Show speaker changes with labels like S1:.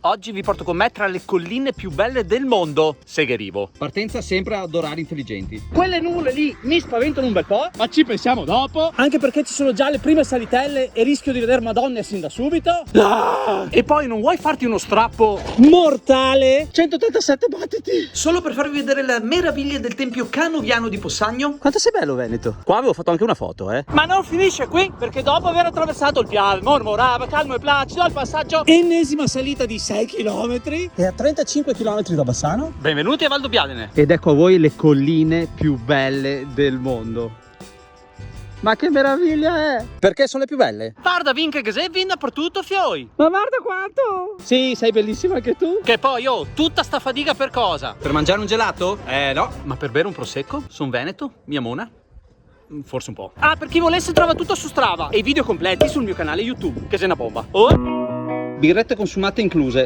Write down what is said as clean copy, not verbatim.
S1: Oggi vi porto con me tra le colline più belle del mondo, Segherivo.
S2: Partenza sempre ad orari intelligenti.
S1: Quelle nuvole lì mi spaventano un bel po', ma ci pensiamo dopo. Anche perché ci sono già le prime salitelle e rischio di vedere Madonna sin da subito. E poi non vuoi farti uno strappo mortale? 187 battiti. Solo per farvi vedere le meraviglie del tempio canoviano di Possagno.
S2: Quanto sei bello, Veneto. Qua avevo fatto anche una foto,
S1: Ma non finisce qui, perché dopo aver attraversato il Piave, mormorava, calmo e placido, al passaggio ennesima salita di 6 km.
S2: E a 35 km da Bassano?
S1: Benvenuti a Valdobbiadene.
S2: Ed ecco a voi le colline più belle del mondo. Ma che meraviglia è! Perché sono le più belle?
S1: Guarda, vinca che se vinna per tutto fioi.
S2: Ma guarda quanto! Sì, sei bellissima anche tu.
S1: Che poi, tutta sta fatica per cosa?
S2: Per mangiare un gelato? No.
S1: Ma per bere un prosecco? Son Veneto? Mia mona? Forse un po'. Ah, per chi volesse trova tutto su Strava e i video completi sul mio canale YouTube, che sei una bomba.
S2: Birrette consumate incluse.